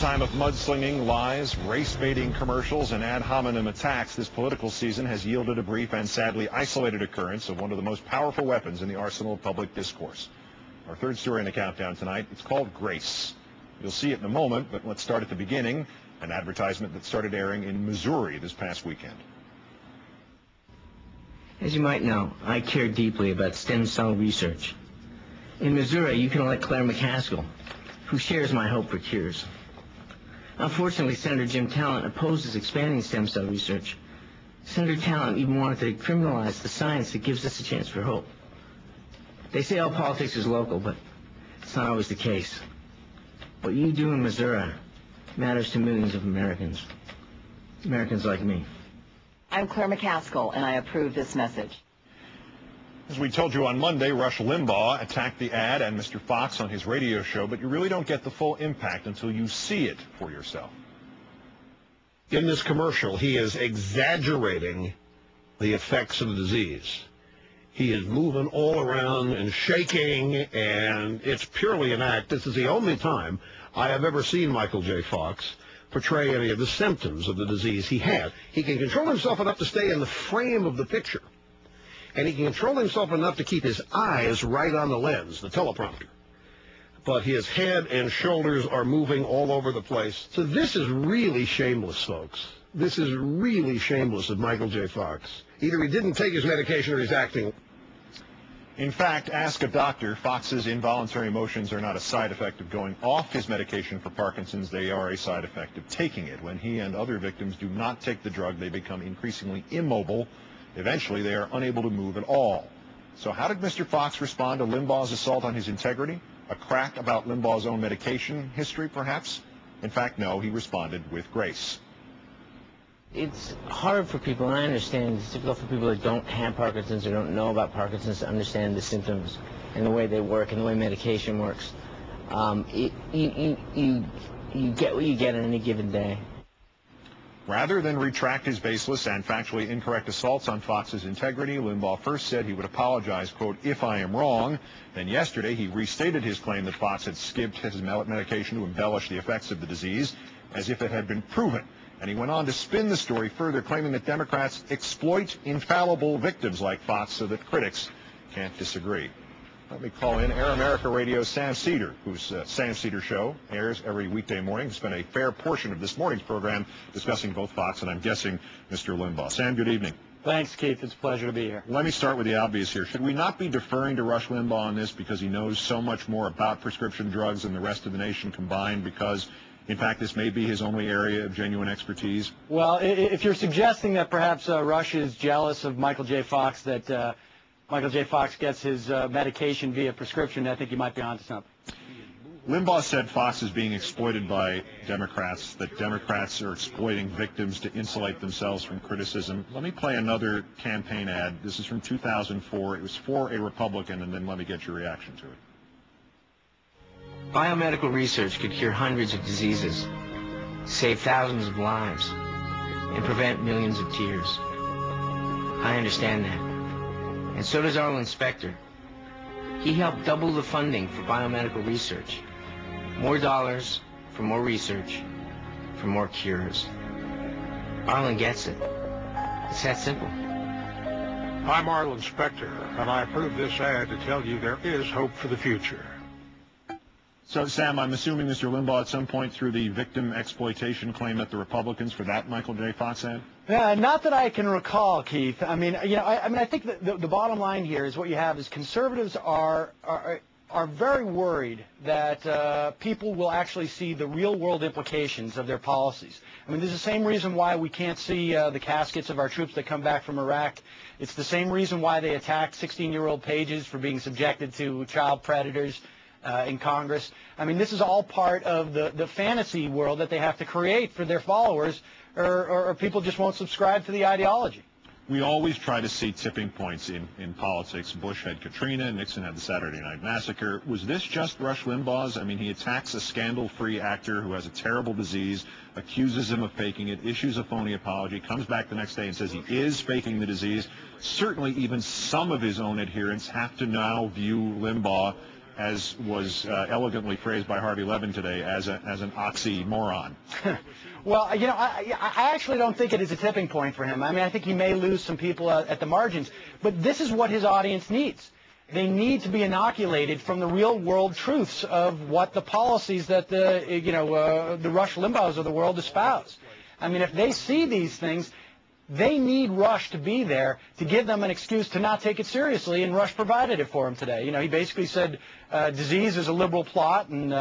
lifetime of mudslinging, lies, race-baiting commercials, and ad hominem attacks, this political season has yielded a brief and sadly isolated occurrence of one of the most powerful weapons in the arsenal of public discourse. Our third story in the countdown tonight, it's called Grace. You'll see it in a moment, but let's start at the beginning, an advertisement that started airing in Missouri this past weekend. As you might know, I care deeply about stem cell research. In Missouri, you can elect Claire McCaskill, who shares my hope for cures. Unfortunately, Senator Jim Talent opposes expanding stem cell research. Senator Talent even wanted to criminalize the science that gives us a chance for hope. They say all politics is local, but it's not always the case. What you do in Missouri matters to millions of Americans. Americans like me. I'm Claire McCaskill, and I approve this message. As we told you on Monday, Rush Limbaugh attacked the ad and Mr. Fox on his radio show, but you really don't get the full impact until you see it for yourself. In this commercial, he is exaggerating the effects of the disease. He is moving all around and shaking, and it's purely an act. This is the only time I have ever seen Michael J. Fox portray any of the symptoms of the disease he has. He can control himself enough to stay in the frame of the picture, and he can control himself enough to keep his eyes right on the lens, the teleprompter. But his head and shoulders are moving all over the place. So this is really shameless, folks. This is really shameless of Michael J. Fox. Either he didn't take his medication or he's acting. In fact, ask a doctor. Fox's involuntary motions are not a side effect of going off his medication for Parkinson's. They are a side effect of taking it. When he and other victims do not take the drug, they become increasingly immobile. Eventually, they are unable to move at all. So how did Mr. Fox respond to Limbaugh's assault on his integrity? A crack about Limbaugh's own medication history, perhaps? In fact, no, he responded with grace. It's hard for people, and I understand it's difficult for people that don't have Parkinson's or don't know about Parkinson's to understand the symptoms and the way they work and the way medication works. You get what you get on any given day. Rather than retract his baseless and factually incorrect assaults on Fox's integrity, Limbaugh first said he would apologize, quote, if I am wrong. Then yesterday he restated his claim that Fox had skipped his medication to embellish the effects of the disease as if it had been proven. And he went on to spin the story further, claiming that Democrats exploit infallible victims like Fox so that critics can't disagree. Let me call in Air America Radio's Sam Seder, whose Sam Seder Show airs every weekday morning. He spent a fair portion of this morning's program discussing both Fox and, I'm guessing, Mr. Limbaugh. Sam, good evening. Thanks, Keith. It's a pleasure to be here. Let me start with the obvious here. Should we not be deferring to Rush Limbaugh on this because he knows so much more about prescription drugs than the rest of the nation combined, because in fact, this may be his only area of genuine expertise? Well, if you're suggesting that perhaps Rush is jealous of Michael J. Fox, that Michael J. Fox gets his medication via prescription, I think you might be onto something. Limbaugh said Fox is being exploited by Democrats, that Democrats are exploiting victims to insulate themselves from criticism. Let me play another campaign ad. This is from 2004. It was for a Republican, and then let me get your reaction to it. Biomedical research could cure hundreds of diseases, save thousands of lives, and prevent millions of tears. I understand that. And so does Arlen Specter. He helped double the funding for biomedical research. More dollars for more research, for more cures. Arlen gets it. It's that simple. I'm Arlen Specter, and I approve this ad to tell you there is hope for the future. So, Sam, I'm assuming Mr. Limbaugh at some point threw the victim exploitation claim at the Republicans for that Michael J. Fox ad? Not that I can recall, Keith. I mean, I think the bottom line here is what you have is conservatives are very worried that people will actually see the real-world implications of their policies. I mean, there's the same reason why we can't see the caskets of our troops that come back from Iraq. It's the same reason why they attacked 16-year-old pages for being subjected to child predators in Congress. I mean, this is all part of the fantasy world that they have to create for their followers, or people just won't subscribe to the ideology. We always try to see tipping points in politics. Bush had Katrina, Nixon had the Saturday Night Massacre. Was this just Rush Limbaugh's? I mean, he attacks a scandal-free actor who has a terrible disease, accuses him of faking it, issues a phony apology, comes back the next day and says he is faking the disease. Certainly even some of his own adherents have to now view Limbaugh as was elegantly phrased by Harvey Levin today, as an oxymoron. Well, you know, I actually don't think it is a tipping point for him. I mean, I think he may lose some people at the margins, but this is what his audience needs. They need to be inoculated from the real-world truths of what the policies that the Rush Limbaughs of the world espouse. I mean, if they see these things, they need Rush to be there to give them an excuse to not take it seriously, and Rush provided it for him today. You know, he basically said disease is a liberal plot, and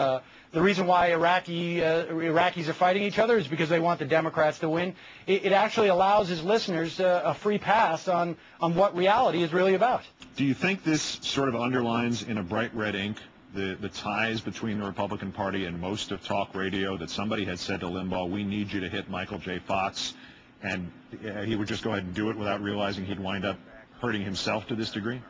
the reason why Iraqis are fighting each other is because they want the Democrats to win. It actually allows his listeners a free pass on what reality is really about. Do you think this sort of underlines in a bright red ink the ties between the Republican Party and most of talk radio, that somebody had said to Limbaugh, we need you to hit Michael J. Fox, and he would just go ahead and do it without realizing he'd wind up hurting himself to this degree?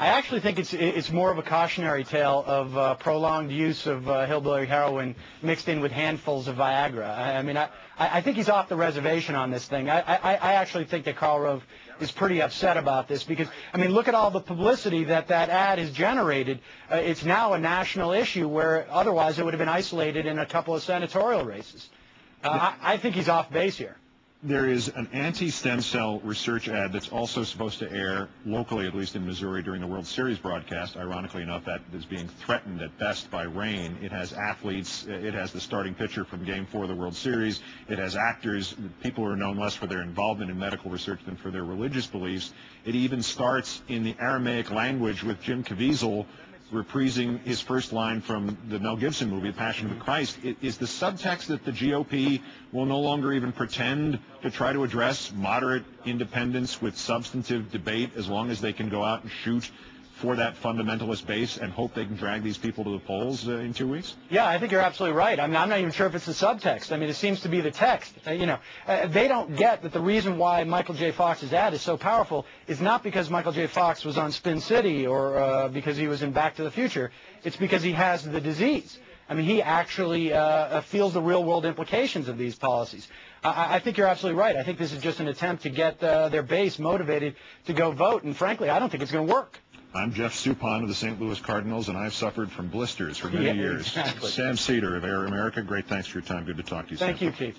I actually think it's more of a cautionary tale of prolonged use of hillbilly heroin mixed in with handfuls of Viagra. I mean, I think he's off the reservation on this thing. I actually think that Karl Rove is pretty upset about this because, I mean, look at all the publicity that ad has generated. It's now a national issue where otherwise it would have been isolated in a couple of senatorial races. I think he's off base here. There is an anti-stem cell research ad that's also supposed to air locally, at least in Missouri, during the World Series broadcast. Ironically enough, that is being threatened at best by rain. It has athletes. It has the starting pitcher from Game 4 of the World Series. It has actors, people who are known less for their involvement in medical research than for their religious beliefs. It even starts in the Aramaic language with Jim Caviezel reprising his first line from the Mel Gibson movie, Passion of the Christ. Is the subtext that the GOP will no longer even pretend to try to address moderate independence with substantive debate as long as they can go out and shoot for that fundamentalist base and hope they can drag these people to the polls in 2 weeks? Yeah, I think you're absolutely right. I mean, I'm not even sure if it's the subtext. I mean, it seems to be the text. They don't get that the reason why Michael J. Fox's ad is so powerful is not because Michael J. Fox was on Spin City or because he was in Back to the Future. It's because he has the disease. I mean, he actually feels the real-world implications of these policies. I think you're absolutely right. I think this is just an attempt to get their base motivated to go vote, and frankly, I don't think it's going to work. I'm Jeff Suppan of the St. Louis Cardinals, and I've suffered from blisters for many years. Exactly. Sam Seder of Air America, great thanks for your time. Good to talk to you, Sam. Thank you, Keith.